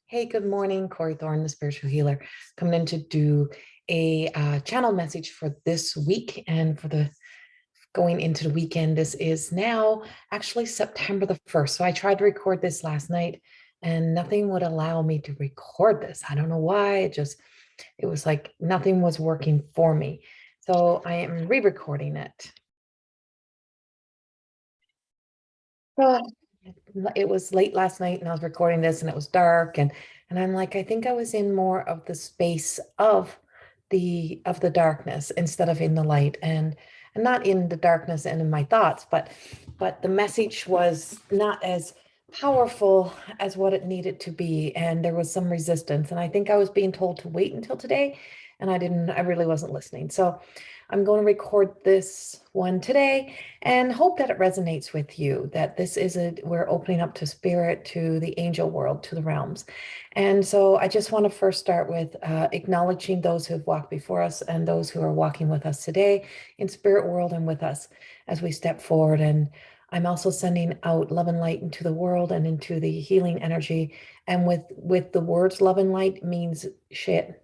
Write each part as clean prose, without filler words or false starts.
Hey, good morning, Corrie Thorne, the spiritual healer, coming in to do a channel message for this week and for the going into the weekend. This is now actually September the 1st. So I tried to record this last night and nothing would allow me to record this. I don't know why. It was like nothing was working for me. So I am re-recording it. Oh, it was late last night and I was recording this and it was dark and I'm like, I think I was in more of the space of the darkness instead of in the light and not in the darkness and in my thoughts, but the message was not as powerful as what it needed to be. And there was some resistance. And I think I was being told to wait until today. And I really wasn't listening. So I'm going to record this one today and hope that it resonates with you, that we're opening up to spirit, to the angel world, to the realms. And so I just want to first start with acknowledging those who have walked before us and those who are walking with us today in spirit world and with us as we step forward. And I'm also sending out love and light into the world and into the healing energy. And with the words love and light means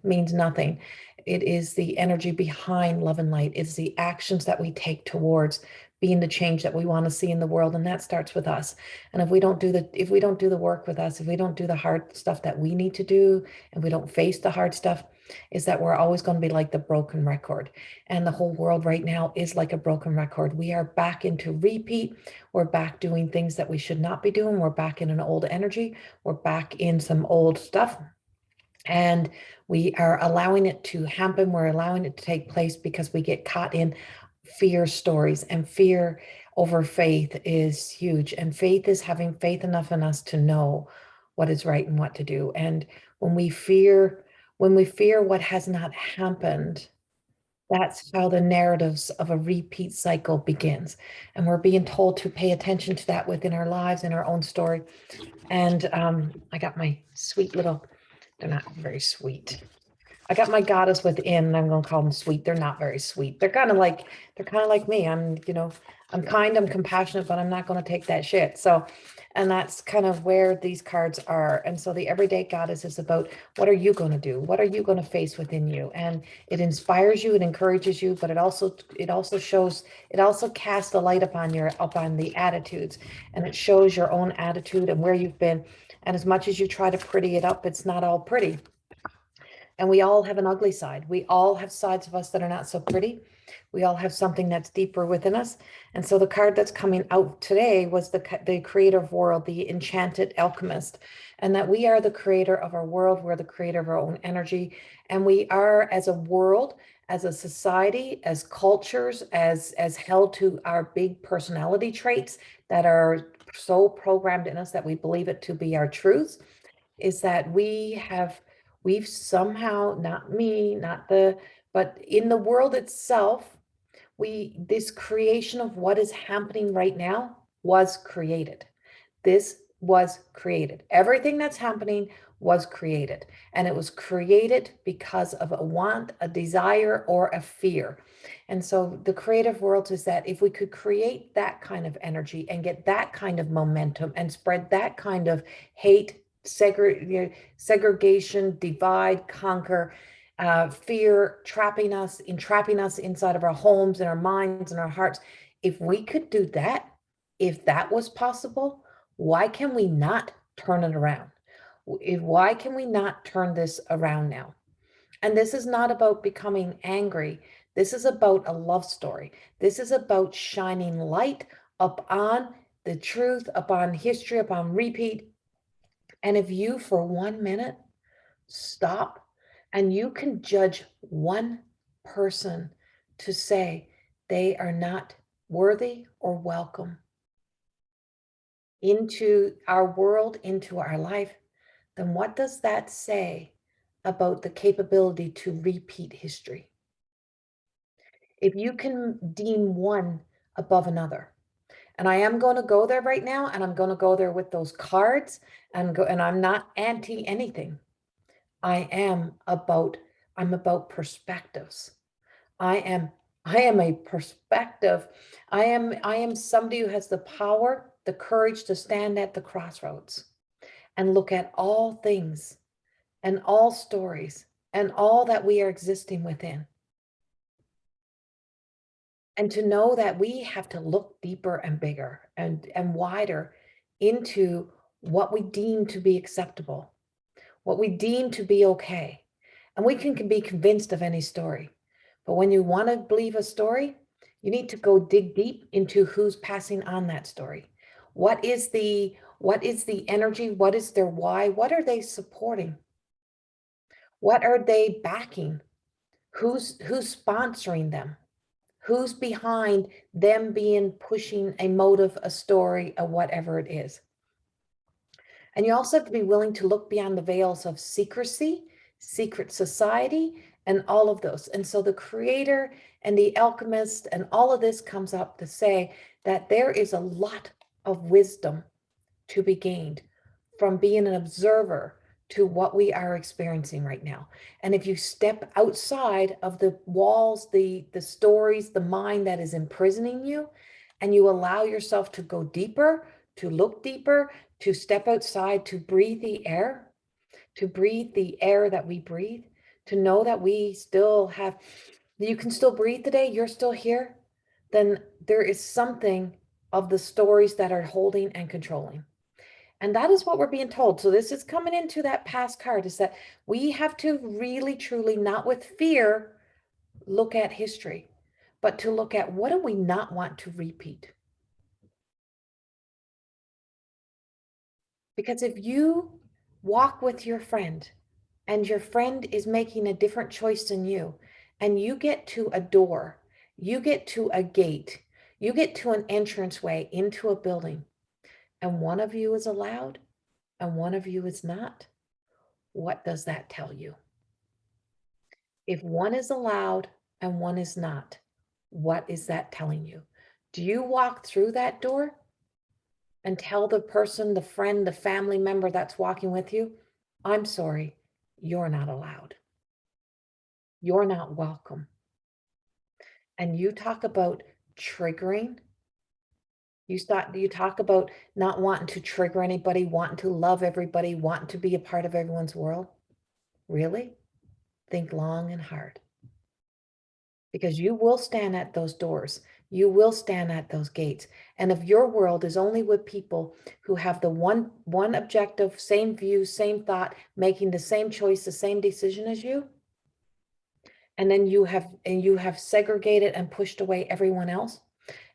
nothing. It is the energy behind love and light. It's the actions that we take towards being the change that we want to see in the world. And that starts with us. And if we don't do the work with us, if we don't do the hard stuff that we need to do, and we don't face the hard stuff, is that we're always going to be like the broken record. And the whole world right now is like a broken record. We are back into repeat. We're back doing things that we should not be doing. We're back in an old energy. We're back in some old stuff. And we are allowing it to happen. We're allowing it to take place because we get caught in fear stories, and fear over faith is huge. And faith is having faith enough in us to know what is right and what to do. And when we fear what has not happened, that's how the narratives of a repeat cycle begins. And we're being told to pay attention to that within our lives, in our own story. And I got my sweet little, they're not very sweet. I got my goddess within, and I'm going to call them sweet. They're not very sweet. They're kind of like me. I'm kind, I'm compassionate, but I'm not going to take that shit. So, and that's kind of where these cards are. And so the everyday goddess is about, what are you going to do? What are you going to face within you? And it inspires you, it encourages you, but it also casts the light upon the attitudes, and it shows your own attitude and where you've been. And as much as you try to pretty it up, it's not all pretty. And we all have an ugly side. We all have sides of us that are not so pretty. We all have something that's deeper within us. And so the card that's coming out today was the creative world, the enchanted alchemist, and that we are the creator of our world. We're the creator of our own energy. And we are, as a world, as a society, as cultures, as held to our big personality traits that are so programmed in us that we believe it to be our truths, is that we've somehow, not me, but in the world itself, this creation of what is happening right now was created. This was created. Everything that's happening was created. And it was created because of a want, a desire, or a fear. And so the creative world is that if we could create that kind of energy and get that kind of momentum and spread that kind of hate, segregation, divide, conquer, fear, entrapping us inside of our homes and our minds and our hearts. If we could do that, if that was possible, why can we not turn it around? Why can we not turn this around now? And this is not about becoming angry. This is about a love story. This is about shining light upon the truth, upon history, upon repeat. And if you, for 1 minute, stop and you can judge one person to say they are not worthy or welcome into our world, into our life, then what does that say about the capability to repeat history? If you can deem one above another, and I am going to go there right now, and I'm going to go there with those cards and I'm not anti anything. I'm about perspectives. I am a perspective. I am somebody who has the power, the courage to stand at the crossroads and look at all things and all stories and all that we are existing within. And to know that we have to look deeper and bigger and wider into what we deem to be acceptable, what we deem to be okay. And we can be convinced of any story. But when you want to believe a story, you need to go dig deep into who's passing on that story. What is the energy? What is their why? What are they supporting? What are they backing? Who's sponsoring them? Who's behind them being pushing a motive, a story, or whatever it is? And you also have to be willing to look beyond the veils of secrecy, secret society, and all of those. And so the creator and the alchemist and all of this comes up to say that there is a lot of wisdom to be gained from being an observer to what we are experiencing right now. And if you step outside of the walls, the stories, the mind that is imprisoning you, and you allow yourself to go deeper, to look deeper, to step outside, to breathe the air, that we breathe, to know that we still have, you can still breathe today, you're still here, then there is something of the stories that are holding and controlling. And that is what we're being told. So this is coming into that past card, is that we have to really, truly, not with fear, look at history, but to look at what do we not want to repeat. Because if you walk with your friend and your friend is making a different choice than you, and you get to a door, you get to a gate, you get to an entranceway into a building, and one of you is allowed and one of you is not, what does that tell you? If one is allowed and one is not, what is that telling you? Do you walk through that door and tell the person, the friend, the family member that's walking with you, I'm sorry, you're not allowed. You're not welcome. And you talk about triggering. You talk about not wanting to trigger anybody, wanting to love everybody, wanting to be a part of everyone's world. Really? Think long and hard. Because you will stand at those doors. You will stand at those gates. And if your world is only with people who have the one objective, same view, same thought, making the same choice, the same decision as you, and then you have segregated and pushed away everyone else,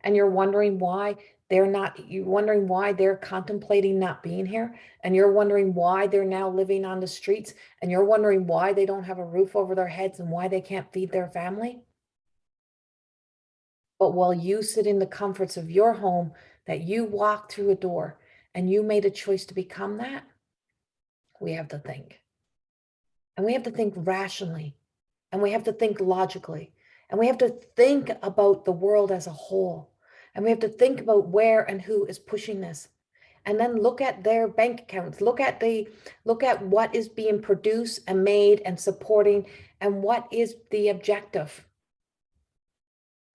and you're wondering why you're wondering why they're contemplating not being here, and you're wondering why they're now living on the streets, and you're wondering why they don't have a roof over their heads and why they can't feed their family. But while you sit in the comforts of your home, that you walk through a door and you made a choice to become that, we have to think. And we have to think rationally, and we have to think logically, and we have to think about the world as a whole. And we have to think about where and who is pushing this. And then look at their bank accounts, look at what is being produced and made and supporting, and what is the objective.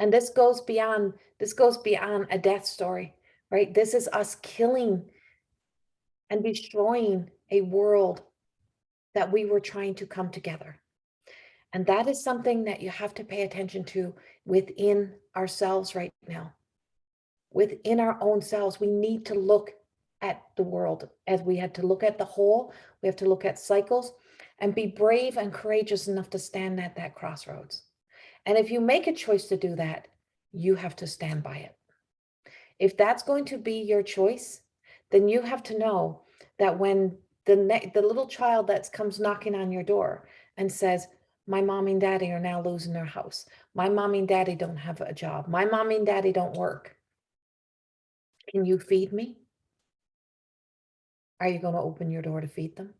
And this goes beyond a death story, right? This is us killing and destroying a world that we were trying to come together. And that is something that you have to pay attention to within ourselves right now. Within our own selves, we need to look at the world as we had to look at the whole. We have to look at cycles and be brave and courageous enough to stand at that crossroads. And if you make a choice to do that, you have to stand by it. If that's going to be your choice, then you have to know that when the little child that comes knocking on your door and says, my mom and daddy are now losing their house. My mom and daddy don't have a job. My mom and daddy don't work. Can you feed me? Are you going to open your door to feed them?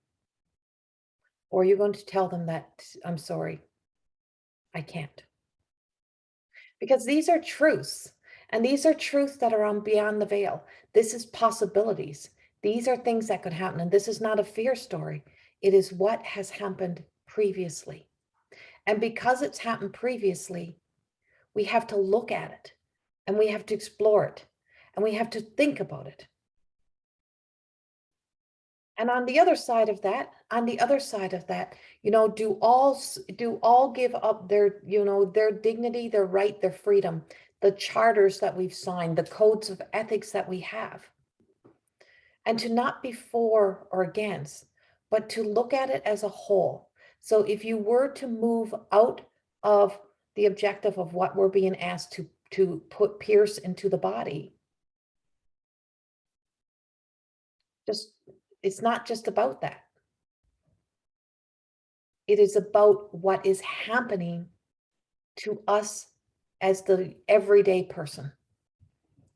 Or are you going to tell them that, I'm sorry, I can't? Because these are truths, and these are truths that are on beyond the veil. This is possibilities. These are things that could happen, and this is not a fear story. It is what has happened previously. And because it's happened previously, we have to look at it and we have to explore it. and we have to think about it. And on the other side of that, do all give up their, their dignity, their right, their freedom, the charters that we've signed, the codes of ethics that we have, and to not be for or against, but to look at it as a whole. So if you were to move out of the objective of what we're being asked to pierce into the body, it's not just about that. It is about what is happening to us as the everyday person,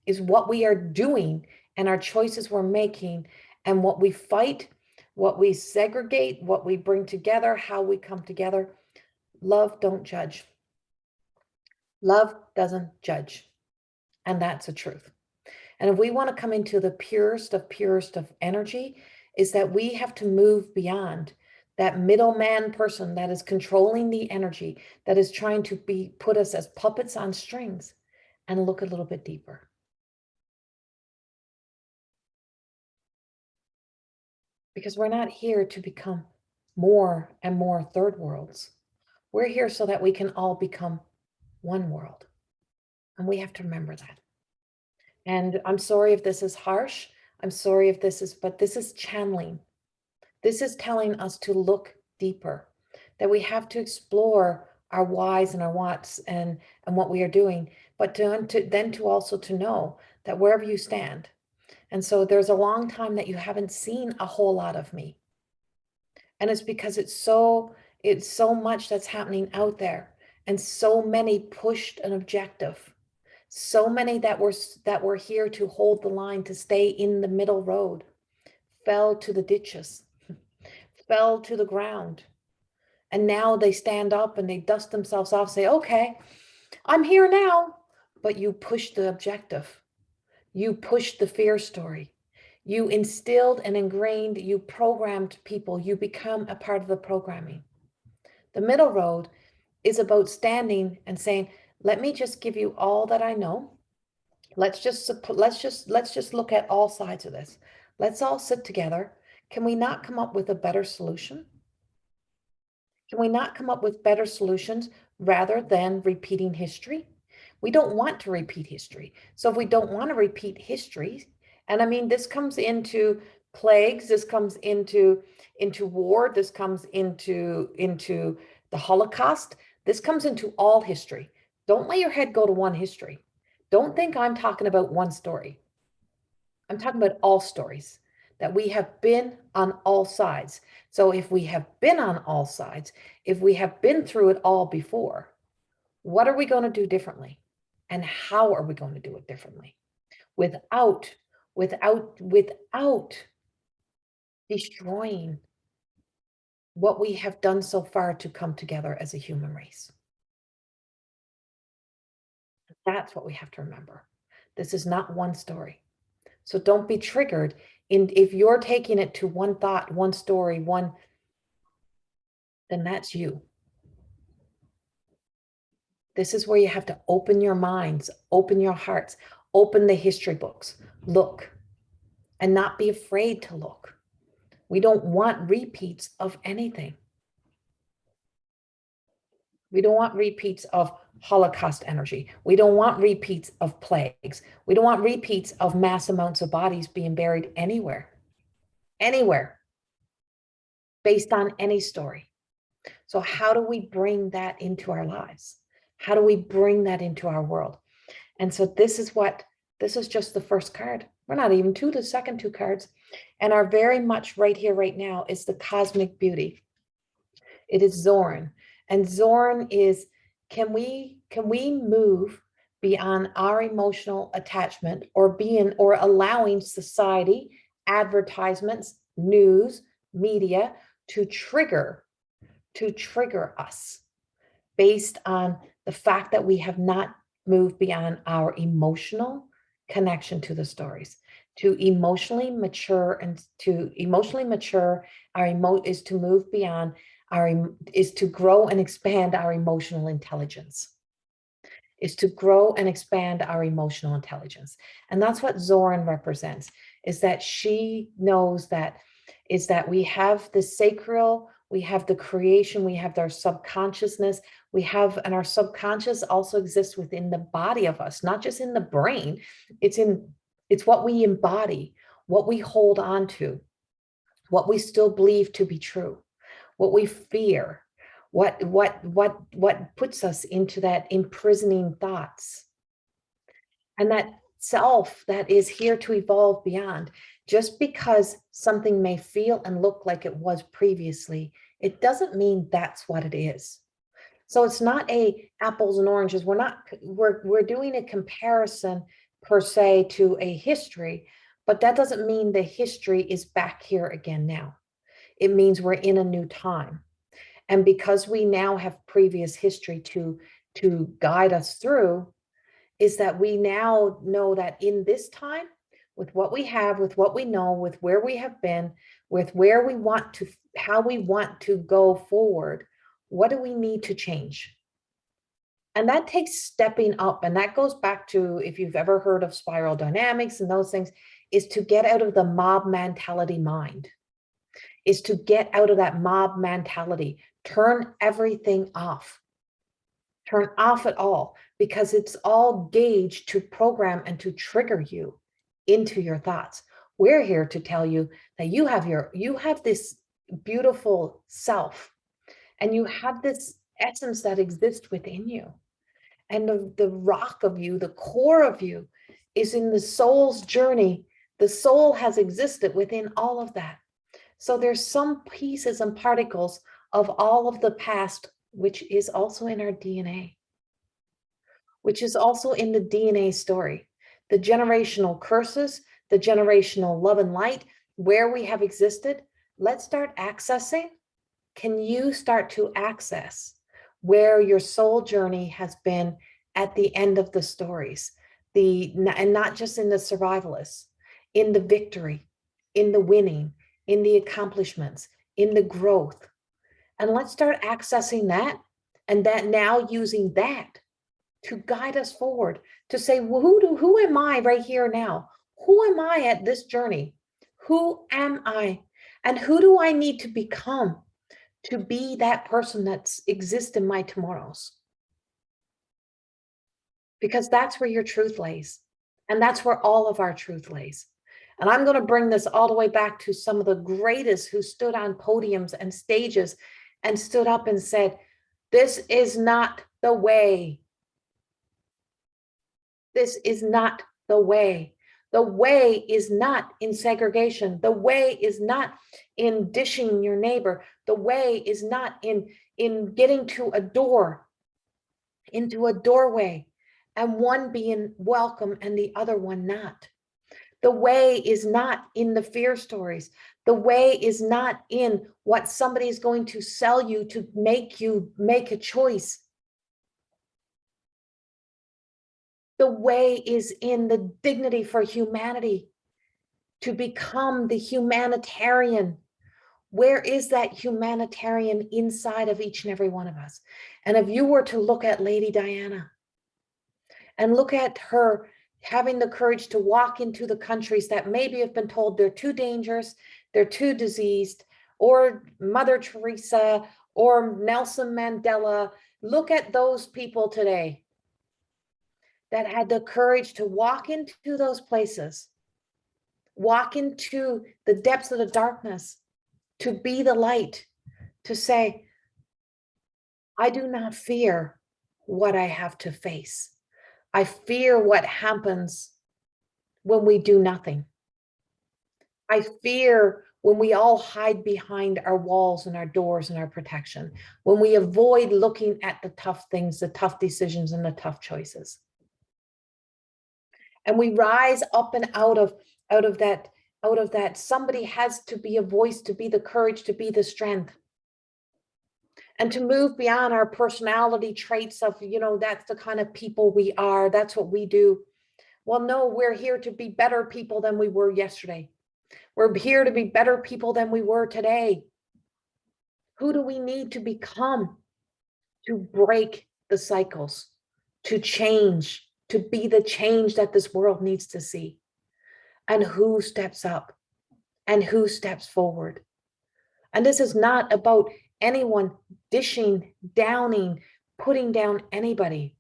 is what we are doing and our choices we're making and what we fight, what we segregate, what we bring together, how we come together. Love don't judge. Love doesn't judge. And that's the truth. And if we want to come into the purest of energy, is that we have to move beyond that middleman person that is controlling the energy, that is trying to put us as puppets on strings, and look a little bit deeper. Because we're not here to become more and more third worlds. We're here so that we can all become one world. And we have to remember that. And I'm sorry if this is harsh. I'm sorry if but this is channeling. This is telling us to look deeper, that we have to explore our whys and our whats and what we are doing, but then to also to know that wherever you stand. And so there's a long time that you haven't seen a whole lot of me. And it's because it's so much that's happening out there, and so many pushed an objective. So many that were here to hold the line, to stay in the middle road, fell to the ditches, fell to the ground. And now they stand up and they dust themselves off, say, okay, I'm here now. But you pushed the objective. You pushed the fear story. You instilled and ingrained, you programmed people. You become a part of the programming. The middle road is about standing and saying, let me just give you all that I know. Let's just look at all sides of this. Let's all sit together. Can we not come up with a better solution? Can we not come up with better solutions rather than repeating history? We don't want to repeat history. So if we don't want to repeat history, and I mean, this comes into plagues, this comes into war, this comes into the Holocaust, this comes into all history. Don't let your head go to one history. Don't think I'm talking about one story. I'm talking about all stories, that we have been on all sides. So if we have been on all sides, if we have been through it all before, what are we going to do differently? And how are we going to do it differently? Without destroying what we have done so far to come together as a human race. That's what we have to remember. This is not one story. So don't be triggered if you're taking it to one thought, one story, then that's you. This is where you have to open your minds, open your hearts, open the history books, look, and not be afraid to look. We don't want repeats of anything. We don't want repeats of Holocaust energy. We don't want repeats of plagues. We don't want repeats of mass amounts of bodies being buried anywhere, based on any story. So how do we bring that into our lives? How do we bring that into our world? And so this is just the first card. We're not even to the second two cards. And our very much right here, right now is the cosmic beauty. It is Zorn. And Zorn is, can we move beyond our emotional attachment or allowing society, advertisements, news, media to trigger us based on the fact that we have not moved beyond our emotional connection to the stories. To emotionally mature is to move beyond is to grow and expand our emotional intelligence. is to grow and expand our emotional intelligence. And that's what Zoran represents, is that she knows that is that we have the sacral, we have the creation, we have our subconsciousness, we have, and our subconscious also exists within the body of us, not just in the brain. It's what we embody, what we hold on to, what we still believe to be true, what we fear, what puts us into that imprisoning thoughts. And that self that is here to evolve beyond. Just because something may feel and look like it was previously, it doesn't mean that's what it is. So it's not a apples and oranges. We're doing a comparison per se to a history, but that doesn't mean the history is back here again now. It means we're in a new time. And because we now have previous history to guide us through, is that we now know that in this time, with what we have, with what we know, with where we have been, with where we want to, how we want to go forward, what do we need to change? And that takes stepping up. And that goes back to, if you've ever heard of spiral dynamics and those things, is to get out of the mob mentality mind, is to get out of that mob mentality, turn everything off. Turn off it all, because it's all gauged to program and to trigger you into your thoughts. We're here to tell you that you have this beautiful self, and you have this essence that exists within you. And the rock of you, the core of you, is in the soul's journey. The soul has existed within all of that. So there's some pieces and particles of all of the past, which is also in our DNA, which is also in the DNA story, the generational curses, the generational love and light, where we have existed. Let's start accessing. Can you start to access where your soul journey has been at the end of the stories? And not just in the survivalists, in the victory, in the winning, in the accomplishments, in the growth. And let's start accessing that, and that now using that to guide us forward, to say, well, who am I right here now? Who am I at this journey? Who am I? And who do I need to become to be that person that exists in my tomorrows? Because that's where your truth lays. And that's where all of our truth lays. And I'm going to bring this all the way back to some of the greatest who stood on podiums and stages and stood up and said, this is not the way. This is not the way. The way is not in segregation. The way is not in dishing your neighbor. The way is not in getting to a door, into a doorway, and one being welcome and the other one not. The way is not in the fear stories. The way is not in what somebody is going to sell you to make you make a choice. The way is in the dignity for humanity, to become the humanitarian. Where is that humanitarian inside of each and every one of us? And if you were to look at Lady Diana and look at her having the courage to walk into the countries that maybe have been told they're too dangerous, they're too diseased, or Mother Teresa or Nelson Mandela, look at those people today that had the courage to walk into those places, walk into the depths of the darkness, to be the light, to say, I do not fear what I have to face. I fear what happens when we do nothing. I fear when we all hide behind our walls and our doors and our protection, when we avoid looking at the tough things, the tough decisions, and the tough choices. And we rise up and out of that. Somebody has to be a voice, to be the courage, to be the strength, and to move beyond our personality traits of, that's the kind of people we are, that's what we do. Well, no, we're here to be better people than we were yesterday. We're here to be better people than we were today. Who do we need to become to break the cycles, to change, to be the change that this world needs to see. And who steps up and who steps forward. And this is not about anyone dishing, downing, putting down anybody.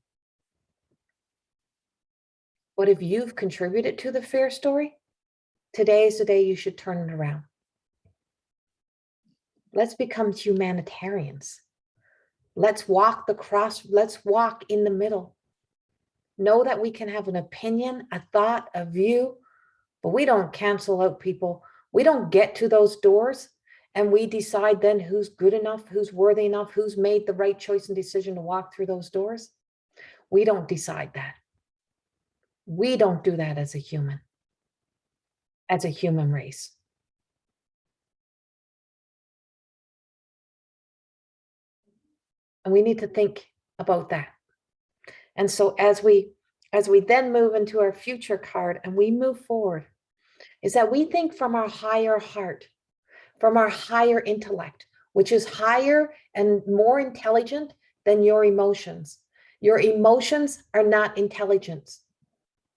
But if you've contributed to the fair story, today is the day you should turn it around. Let's become humanitarians. Let's walk the cross. Let's walk in the middle. Know that we can have an opinion, a thought, a view, but we don't cancel out people. We don't get to those doors and we decide then who's good enough, who's worthy enough, who's made the right choice and decision to walk through those doors. We don't decide that. We don't do that as a human race. And we need to think about that. And so as we then move into our future card and we move forward, is that we think from our higher heart, from our higher intellect, which is higher and more intelligent than your emotions. Your emotions are not intelligence.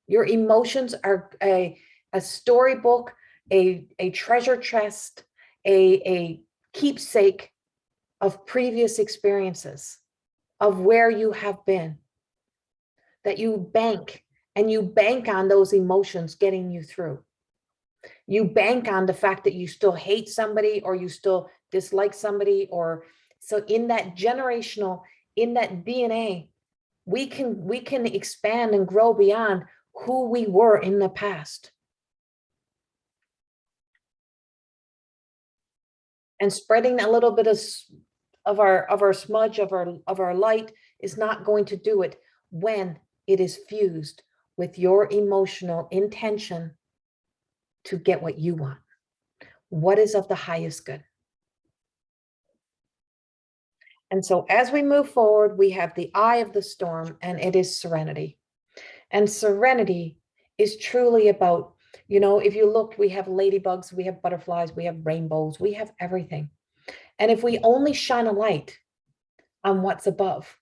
Your emotions are a storybook, a treasure chest, a keepsake of previous experiences, of where you have been, that you bank, and you bank on those emotions getting you through. You bank on the fact that you still hate somebody or you still dislike somebody, or so in that generational, in that DNA, we can expand and grow beyond who we were in the past. And spreading a little bit of our smudge, of our light is not going to do it when it is fused with your emotional intention to get what you want. What is of the highest good? And so as we move forward, we have the eye of the storm, and it is serenity. And serenity is truly about, if you look, we have ladybugs, we have butterflies, we have rainbows, we have everything. And if we only shine a light on what's above,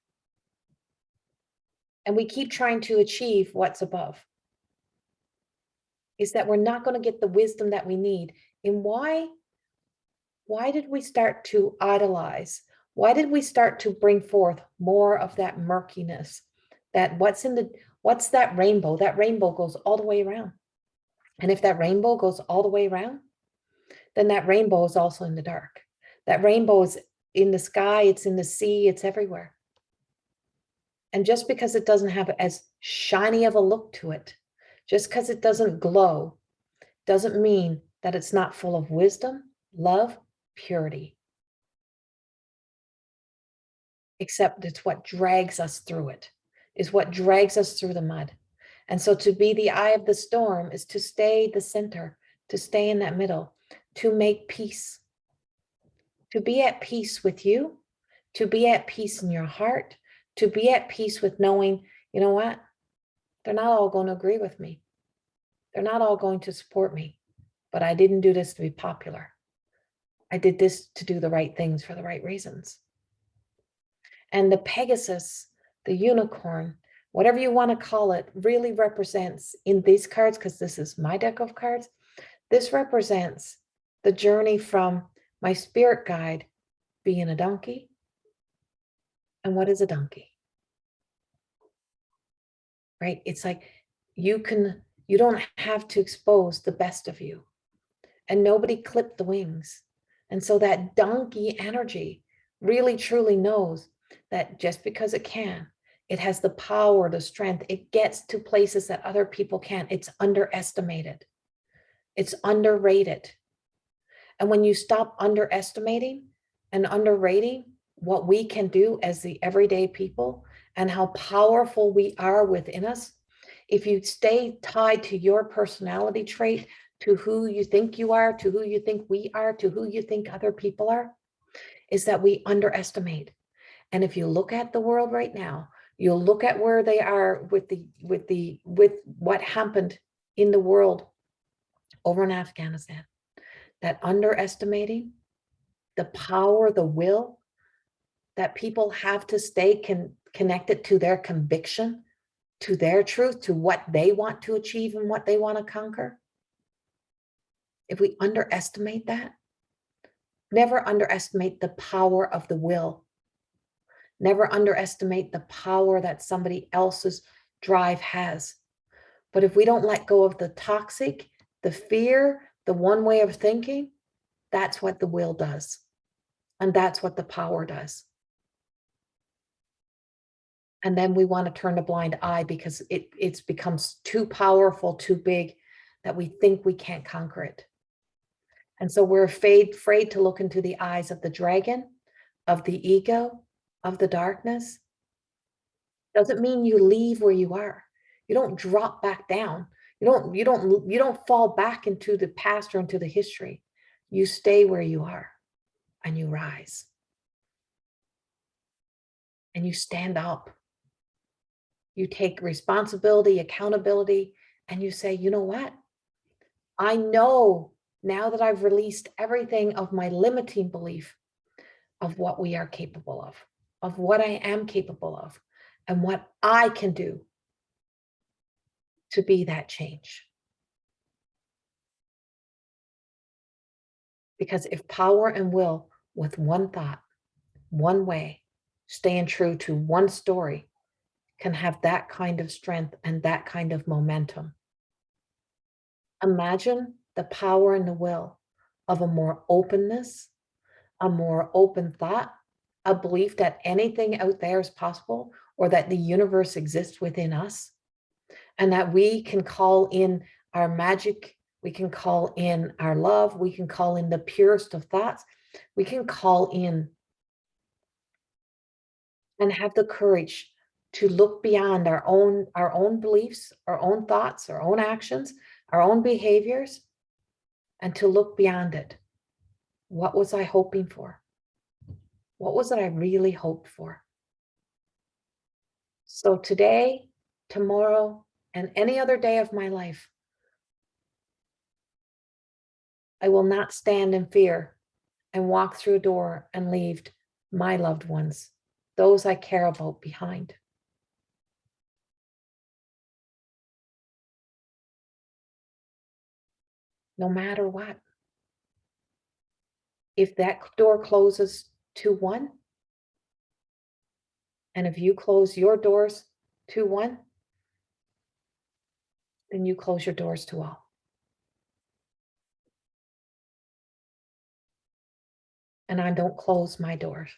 and we keep trying to achieve what's above, is that we're not going to get the wisdom that we need. And why did we start to idolize? Why did we start to bring forth more of that murkiness? That what's that rainbow? That rainbow goes all the way around. And if that rainbow goes all the way around, then that rainbow is also in the dark. That rainbow is in the sky, it's in the sea, it's everywhere. And just because it doesn't have as shiny of a look to it, just because it doesn't glow, doesn't mean that it's not full of wisdom, love, purity. Except it's what drags us through it, is what drags us through the mud. And so to be the eye of the storm is to stay the center, to stay in that middle, to make peace, to be at peace with you, to be at peace in your heart, to be at peace with knowing, you know what? They're not all going to agree with me. They're not all going to support me, but I didn't do this to be popular. I did this to do the right things for the right reasons. And the Pegasus, the unicorn, whatever you want to call it, really represents in these cards, because this is my deck of cards, this represents the journey from my spirit guide being a donkey. And what is a donkey? Right? It's like you don't have to expose the best of you. And nobody clipped the wings. And so that donkey energy really truly knows that just because it can, it has the power, the strength, it gets to places that other people can't. It's underestimated. It's underrated. And when you stop underestimating and underrating what we can do as the everyday people and how powerful we are within us, if you stay tied to your personality trait, to who you think you are, to who you think we are, to who you think other people are, is that we underestimate. And if you look at the world right now, you'll look at where they are with what happened in the world over in Afghanistan, that underestimating the power, the will that people have to stay connected to their conviction, to their truth, to what they want to achieve and what they want to conquer, if we underestimate that, never underestimate the power of the will. Never underestimate the power that somebody else's drive has. But if we don't let go of the toxic, the fear, the one way of thinking, that's what the will does. And that's what the power does. And then we want to turn a blind eye because it becomes too powerful, too big, that we think we can't conquer it. And so we're afraid to look into the eyes of the dragon, of the ego, of the darkness. Doesn't mean you leave where you are. You don't drop back down. You don't fall back into the past or into the history. You stay where you are and you rise. And you stand up. You take responsibility, accountability, and you say, you know what? I know now that I've released everything of my limiting belief of what we are capable of what I am capable of, and what I can do to be that change. Because if power and will with one thought, one way, staying true to one story, can have that kind of strength and that kind of momentum. Imagine the power and the will of a more openness, a more open thought, a belief that anything out there is possible, or that the universe exists within us, and that we can call in our magic, we can call in our love, we can call in the purest of thoughts, we can call in and have the courage to look beyond our own beliefs, our own thoughts, our own actions, our own behaviors, and to look beyond it. What was I hoping for? What was it I really hoped for? So today, tomorrow, and any other day of my life, I will not stand in fear and walk through a door and leave my loved ones, those I care about, behind. No matter what. If that door closes to one, and if you close your doors to one, then you close your doors to all. And I don't close my doors.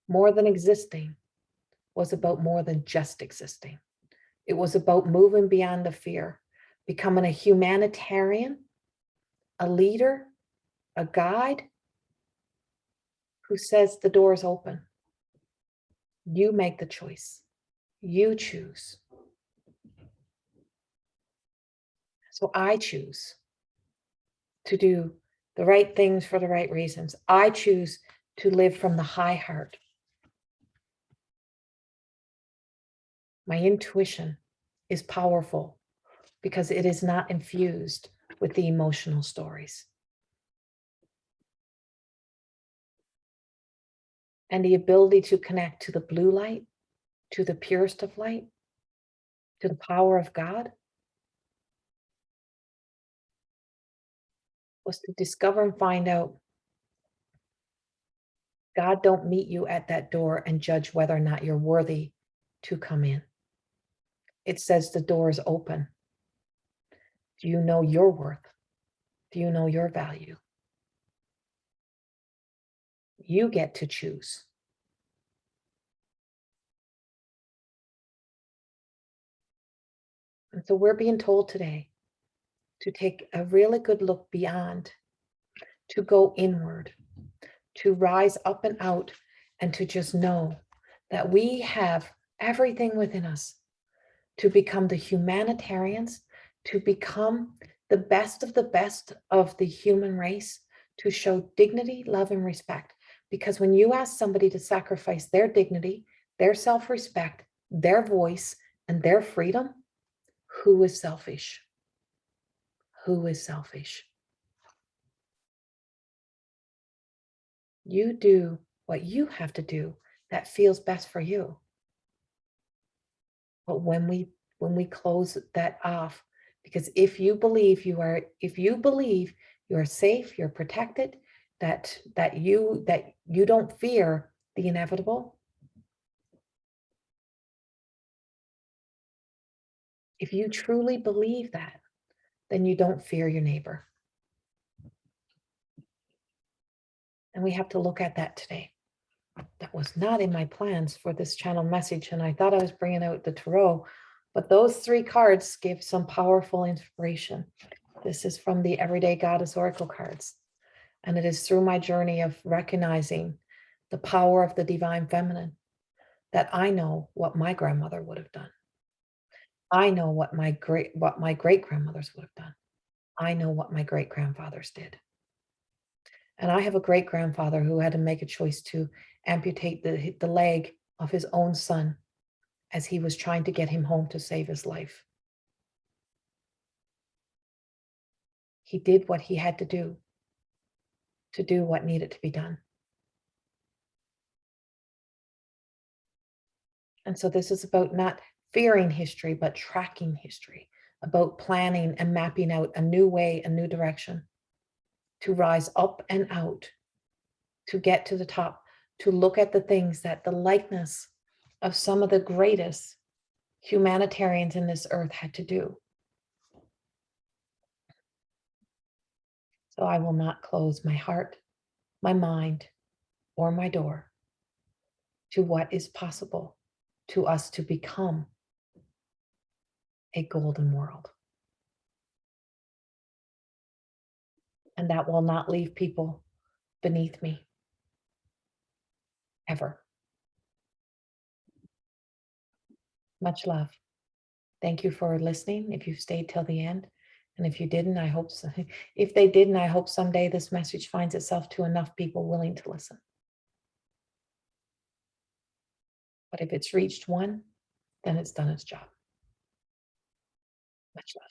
More than existing was about more than just existing. It was about moving beyond the fear, becoming a humanitarian, a leader, a guide who says the door is open. You make the choice. You choose. So I choose to do the right things for the right reasons. I choose to live from the high heart. My intuition is powerful because it is not infused with the emotional stories. And the ability to connect to the blue light, to the purest of light, to the power of God, was to discover and find out God don't meet you at that door and judge whether or not you're worthy to come in. It says the door is open. Do you know your worth? Do you know your value? You get to choose. And so we're being told today to take a really good look beyond, to go inward, to rise up and out, and to just know that we have everything within us to become the humanitarians, to become the best of the human race, to show dignity, love, and respect. Because when you ask somebody to sacrifice their dignity, their self-respect, their voice, and their freedom, who is selfish? Who is selfish? You do what you have to do that feels best for you. But when we close that off, because if you believe you are safe, you're protected, that you don't fear the inevitable, if you truly believe that, then you don't fear your neighbor. And we have to look at that today. That was not in my plans for this channel message, and I thought I was bringing out the tarot, but those three cards give some powerful inspiration. This is from the Everyday Goddess Oracle cards, and it is through my journey of recognizing the power of the divine feminine that I know what my grandmother would have done. I know what my great grandmothers would have done. I know what my great grandfathers did. And I have a great grandfather who had to make a choice to amputate the leg of his own son as he was trying to get him home to save his life. He did what he had to do what needed to be done. And so this is about not fearing history, but tracking history, about planning and mapping out a new way, a new direction to rise up and out, to get to the top, to look at the things that the likeness of some of the greatest humanitarians in this earth had to do. So I will not close my heart, my mind, or my door to what is possible to us to become a golden world. And that will not leave people beneath me, ever. Much love. Thank you for listening, if you've stayed till the end. And if you didn't, I hope so. If they didn't, I hope someday this message finds itself to enough people willing to listen. But if it's reached one, then it's done its job. Much love.